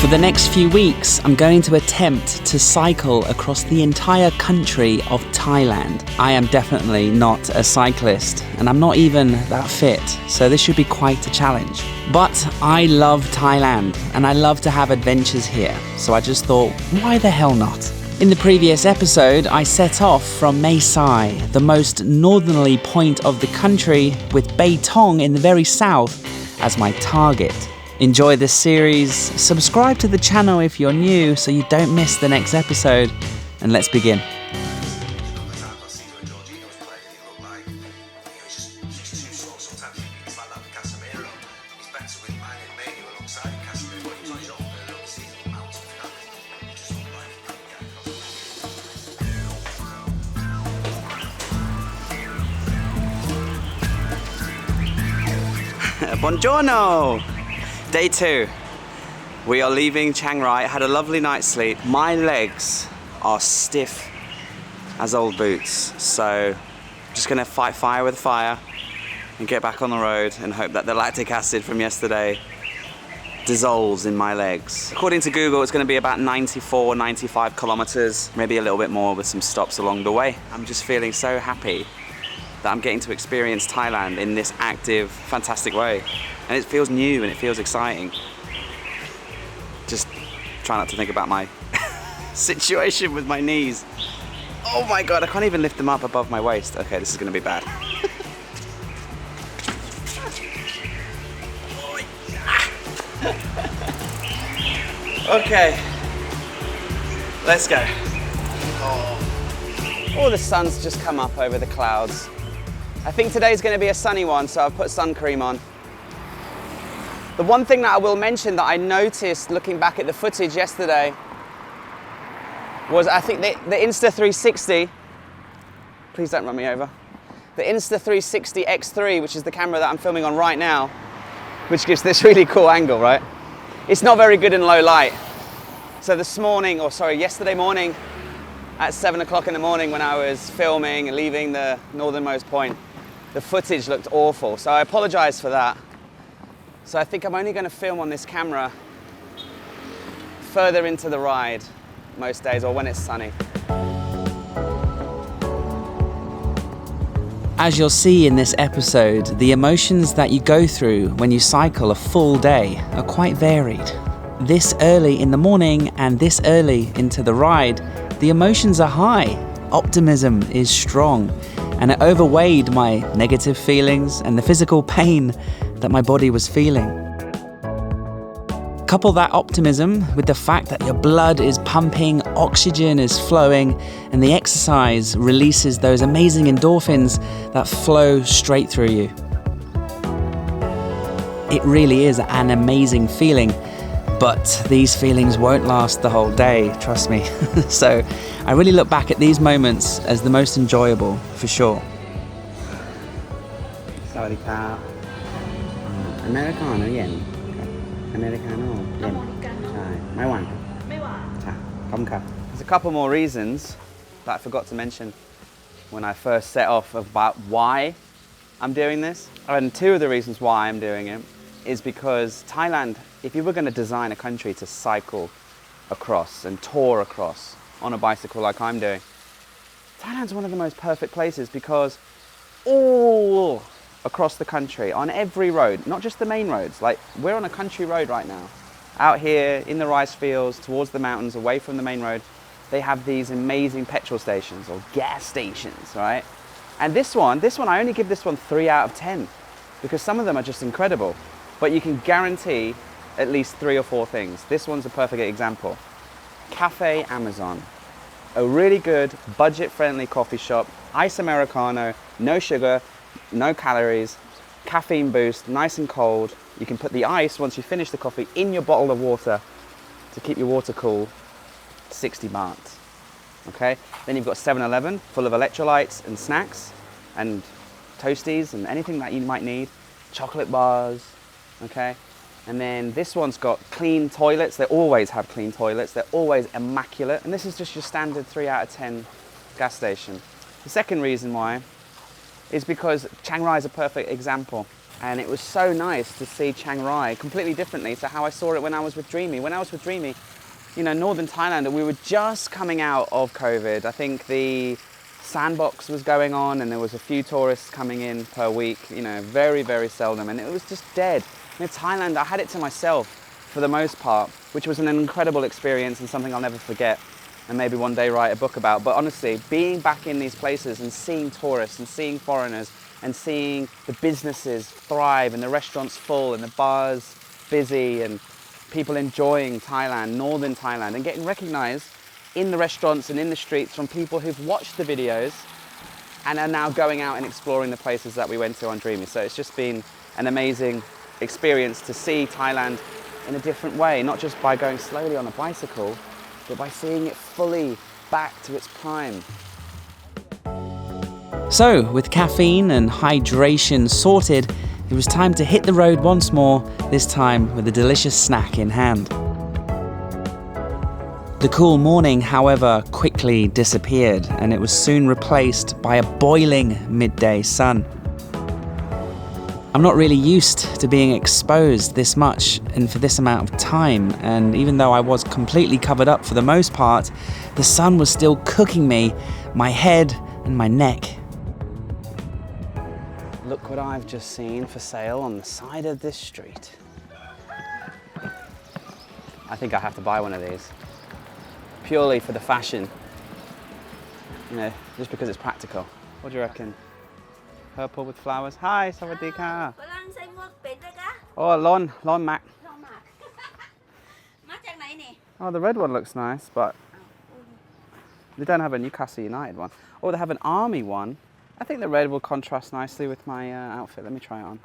For the next few weeks, I'm going to attempt to cycle across the entire country of Thailand. I am definitely not a cyclist, and I'm not even that fit, so this should be quite a challenge. But I love Thailand, and I love to have adventures here, so I just thought, why the hell not? In the previous episode, I set off from Mae Sai, the most northerly point of the country, with Bay Tong in the very south as my target. Enjoy this series, subscribe to the channel if you're new so you don't miss the next episode, and let's begin. Buongiorno! Day 2. We are leaving Chang Rai. I had a lovely night's sleep. My legs are stiff as old boots, so I'm just gonna fight fire with fire and get back on the road and hope that the lactic acid from yesterday dissolves in my legs. According to Google, it's gonna be about 94, 95 kilometers, maybe a little bit more with some stops along the way. I'm just feeling so happy that I'm getting to experience Thailand in this active, fantastic way. And it feels new and it feels exciting. Just try not to think about my situation with my knees. Oh my God, I can't even lift them up above my waist. Okay, this is gonna be bad. Okay, let's go. Oh, the sun's just come up over the clouds. I think today's gonna be a sunny one, so I've put sun cream on. The one thing that I will mention that I noticed looking back at the footage yesterday was I think the Insta360, please don't run me over, the Insta360 X3, which is the camera that I'm filming on right now, which gives this really cool angle, right? It's not very good in low light. So yesterday morning at 7 o'clock in the morning when I was filming and leaving the northernmost point, the footage looked awful. So I apologize for that. So I think I'm only going to film on this camera further into the ride most days, or when it's sunny. As you'll see in this episode, the emotions that you go through when you cycle a full day are quite varied. This early in the morning and this early into the ride, the emotions are high. Optimism is strong, and it overweighed my negative feelings and the physical pain that my body was feeling. Couple that optimism with the fact that your blood is pumping, oxygen is flowing, and the exercise releases those amazing endorphins that flow straight through you. It really is an amazing feeling, but these feelings won't last the whole day, trust me. So I really look back at these moments as the most enjoyable, for sure. Sawadee-ka. Americano yen. Americano yen. My one. There's a couple more reasons that I forgot to mention when I first set off about why I'm doing this. And two of the reasons why I'm doing it is because Thailand, if you were going to design a country to cycle across and tour across on a bicycle like I'm doing, Thailand's one of the most perfect places because all across the country, on every road, not just the main roads, like we're on a country road right now, out here in the rice fields, towards the mountains, away from the main road, they have these amazing petrol stations or gas stations, right? And this one, I only give this one 3 out of 10 because some of them are just incredible, but you can guarantee at least 3 or 4 things. This one's a perfect example. Cafe Amazon, a really good budget-friendly coffee shop, ice Americano, no sugar, no calories, caffeine boost, nice and cold. You can put the ice, once you finish the coffee, in your bottle of water to keep your water cool, 60 baht, okay? Then you've got 7-Eleven, full of electrolytes and snacks and toasties and anything that you might need, chocolate bars, okay? And then this one's got clean toilets. They always have clean toilets. They're always immaculate. And this is just your standard 3 out of 10 gas station. The second reason why is because Chang Rai is a perfect example. And it was so nice to see Chang Rai completely differently to how I saw it when I was with Dreamy. When I was with Dreamy, you know, northern Thailand, we were just coming out of COVID. I think the sandbox was going on and there was a few tourists coming in per week, you know, very, very seldom. And it was just dead. In Thailand, I had it to myself for the most part, which was an incredible experience and something I'll never forget and maybe one day write a book about. But honestly, being back in these places and seeing tourists and seeing foreigners and seeing the businesses thrive and the restaurants full and the bars busy and people enjoying Thailand, northern Thailand, and getting recognized in the restaurants and in the streets from people who've watched the videos and are now going out and exploring the places that we went to on Dreamy. So it's just been an amazing experience to see Thailand in a different way, not just by going slowly on a bicycle, but by seeing it fully back to its prime. So, with caffeine and hydration sorted, it was time to hit the road once more, this time with a delicious snack in hand. The cool morning, however, quickly disappeared, and it was soon replaced by a boiling midday sun. I'm not really used to being exposed this much and for this amount of time, and even though I was completely covered up for the most part, the sun was still cooking me, my head and my neck. Look what I've just seen for sale on the side of this street. I think I have to buy one of these. Purely for the fashion. You know, just because it's practical. What do you reckon? Purple with flowers. Hi, Sawadika. Oh, Lon Mac. Oh, the red one looks nice, but they don't have a Newcastle United one. Oh, they have an army one. I think the red will contrast nicely with my outfit. Let me try it on.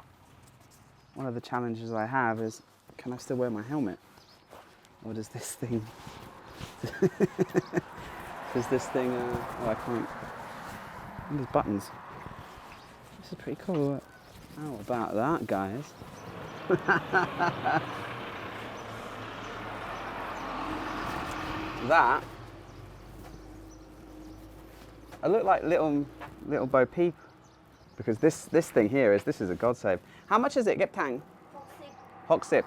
One of the challenges I have is, can I still wear my helmet? Or does this thing... does this thing... oh, I can't. And there's buttons. This is pretty cool. How about that, guys? That... I look like little Bo Peep, because this thing here this is a godsave. How much is it? Get tang. Hoxip.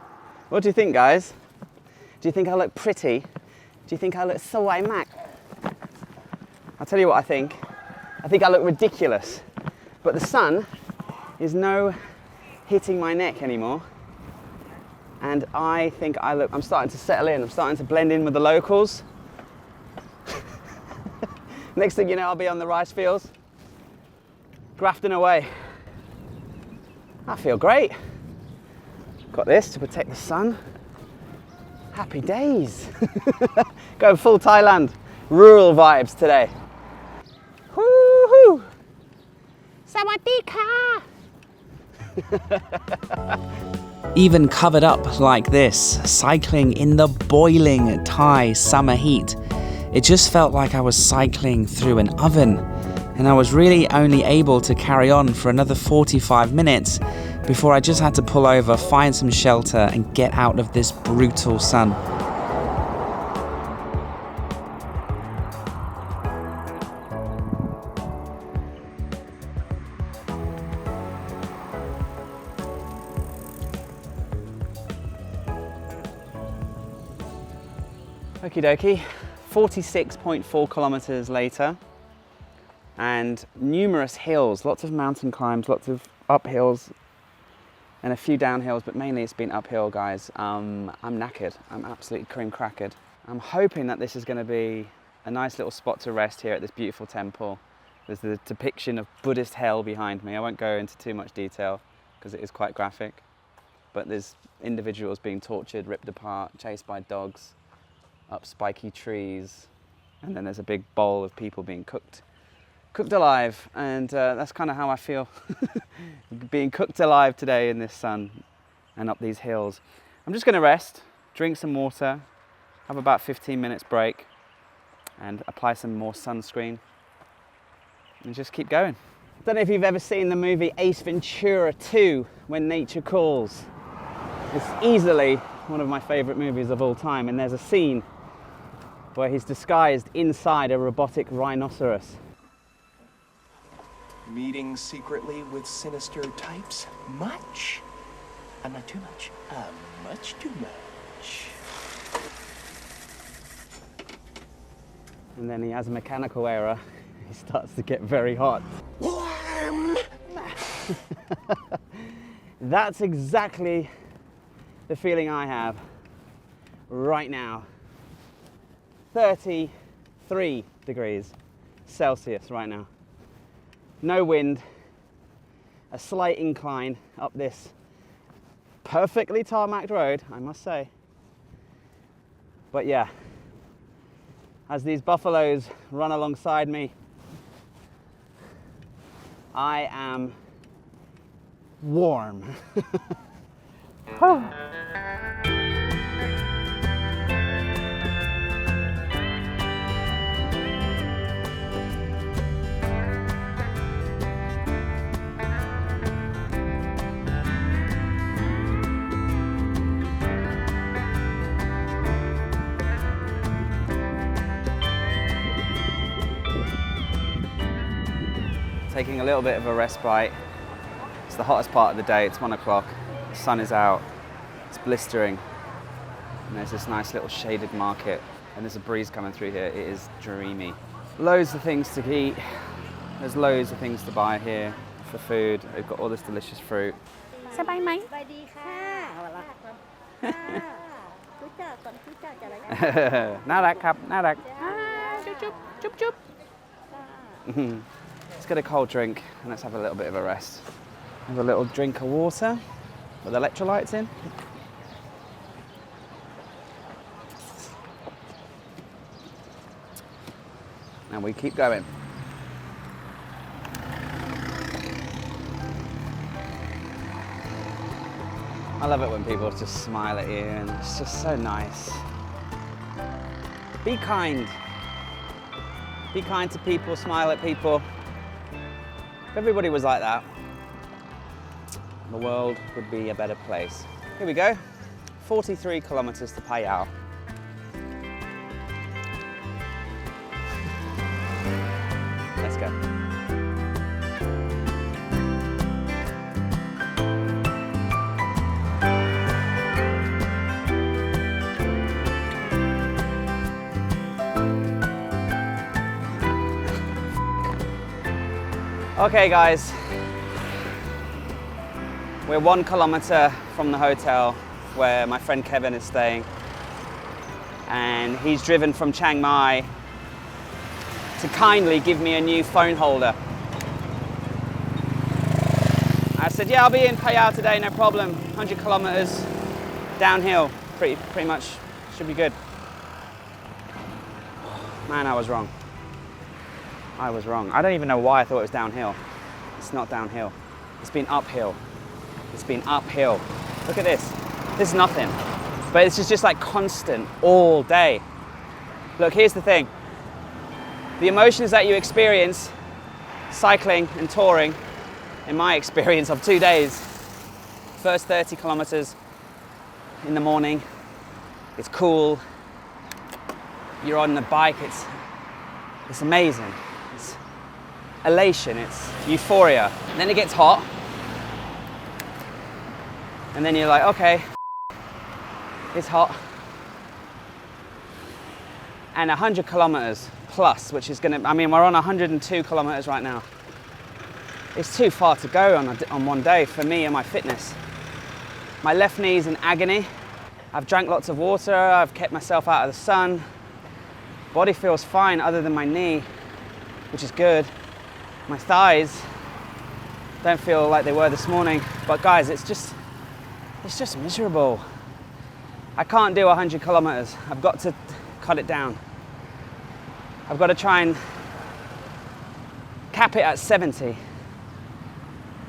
What do you think, guys? Do you think I look pretty? Do you think I look sawai mak? I'll tell you what I think. I think I look ridiculous, but the sun is no hitting my neck anymore, and I think I'm starting to settle in. I'm starting to blend in with the locals. Next thing you know, I'll be on the rice fields, grafting away. I feel great. Got this to protect the sun. Happy days. Going full Thailand, rural vibes today. Woo-hoo! Sawadika! Even covered up like this, cycling in the boiling Thai summer heat, it just felt like I was cycling through an oven, and I was really only able to carry on for another 45 minutes before I just had to pull over, find some shelter and get out of this brutal sun. Okie dokie. 46.4 kilometers later, and numerous hills, lots of mountain climbs, lots of uphills and a few downhills, but mainly it's been uphill, guys. I'm knackered. I'm absolutely cream crackered. I'm hoping that this is going to be a nice little spot to rest here at this beautiful temple. There's the depiction of Buddhist hell behind me. I won't go into too much detail because it is quite graphic, but there's individuals being tortured, ripped apart, chased by dogs, up spiky trees, and then there's a big bowl of people being cooked alive, and that's kind of how I feel being cooked alive today in this sun and up these hills. I'm just going to rest, drink some water, have about 15 minutes break, and apply some more sunscreen and just keep going. I don't know if you've ever seen the movie Ace Ventura 2, When Nature Calls. It's easily one of my favorite movies of all time, and there's a scene where he's disguised inside a robotic rhinoceros. Meeting secretly with sinister types? Much? Not too much. Much too much. And then he has a mechanical error. He starts to get very hot. Warm! That's exactly the feeling I have right now. 33 degrees Celsius right now. No wind, a slight incline up this perfectly tarmacked road, I must say. But yeah, as these buffaloes run alongside me, I am warm. Taking a little bit of a respite. It's the hottest part of the day, it's 1 o'clock, the sun is out, it's blistering, and there's this nice little shaded market, and there's a breeze coming through here. It is dreamy. Loads of things to eat, there's loads of things to buy here for food. They've got all this delicious fruit. สบายไหม น่ารักครับ น่ารัก Let's get a cold drink and let's have a little bit of a rest. Have a little drink of water with electrolytes in. And we keep going. I love it when people just smile at you, and it's just so nice. Be kind. Be kind to people, smile at people. If everybody was like that, the world would be a better place. Here we go. 43 kilometers to Payao. Let's go. Okay guys, we're 1 kilometer from the hotel where my friend Kevin is staying, and he's driven from Chang Rai to kindly give me a new phone holder. I said, yeah, I'll be in Payao today, no problem. 100 kilometers downhill, pretty much should be good. Man, I was wrong. I was wrong. I don't even know why I thought it was downhill. It's not downhill. It's been uphill. It's been uphill. Look at this. This is nothing. But it's just like constant all day. Look, here's the thing. The emotions that you experience cycling and touring, in my experience of 2 days, first 30 kilometers in the morning, it's cool. You're on the bike, it's amazing. It's elation, it's euphoria. And then it gets hot. And then you're like, okay, it's hot. And 100 kilometers plus, which is gonna, I mean, we're on 102 kilometers right now. It's too far to go on one day for me and my fitness. My left knee's in agony. I've drank lots of water, I've kept myself out of the sun. Body feels fine other than my knee, which is good. My thighs don't feel like they were this morning. But guys, it's just miserable. I can't do 100 kilometers. I've got to cut it down. I've got to try and cap it at 70.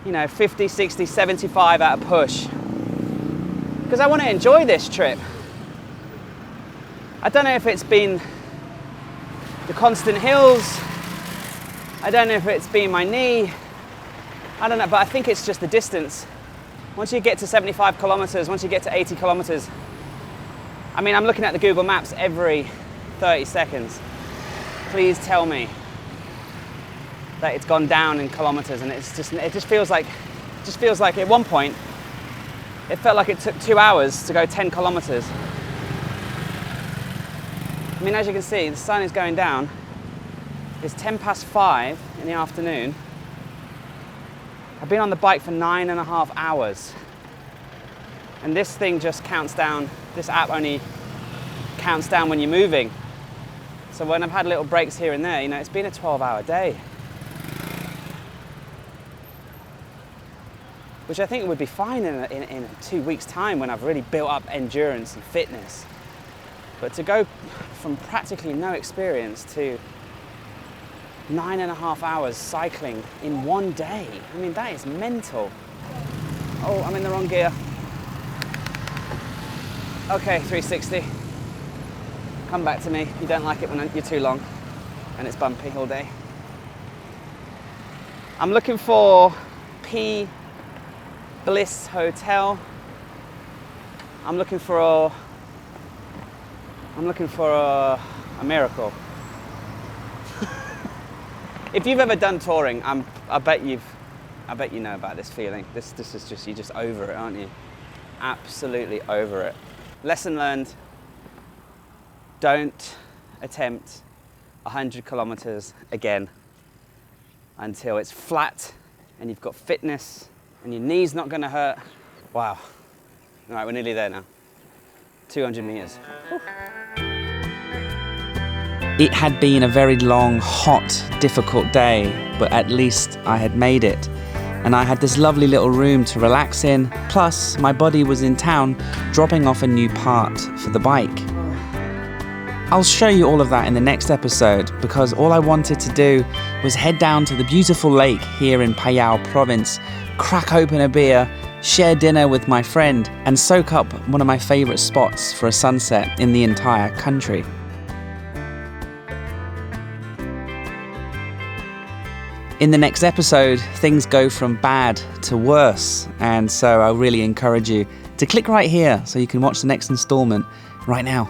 You know, 50, 60, 75 at a push. Because I want to enjoy this trip. I don't know if it's been the constant hills. I don't know if it's been my knee. I don't know, but I think it's just the distance. Once you get to 75 kilometers, once you get to 80 kilometers, I mean, I'm looking at the Google Maps every 30 seconds. Please tell me that it's gone down in kilometers, and it just feels like at one point it felt like it took 2 hours to go 10 kilometers. I mean, as you can see, the sun is going down. It's 5:10 in the afternoon. I've been on the bike for 9.5 hours. And this thing just counts down, this app only counts down when you're moving. So when I've had little breaks here and there, you know, it's been a 12-hour day. Which I think would be fine in 2 weeks' time when I've really built up endurance and fitness. But to go from practically no experience to 9.5 hours cycling in one day, I mean, that is mental. Oh, I'm in the wrong gear. Okay, 360. Come back to me. You don't like it when you're too long and it's bumpy all day. I'm looking for P Bliss Hotel. I'm looking for a miracle. If you've ever done touring, I bet you know about this feeling. This is just, you're just over it, aren't you? Absolutely over it. Lesson learned: don't attempt 100 kilometers again until it's flat and you've got fitness and your knee's not going to hurt. Wow. All right, we're nearly there now. 200 meters. Whew. It had been a very long, hot, difficult day, but at least I had made it. And I had this lovely little room to relax in, plus my buddy was in town dropping off a new part for the bike. I'll show you all of that in the next episode, because all I wanted to do was head down to the beautiful lake here in Payao province, crack open a beer, share dinner with my friend, and soak up one of my favourite spots for a sunset in the entire country. In the next episode, things go from bad to worse, and so I really encourage you to click right here so you can watch the next installment right now.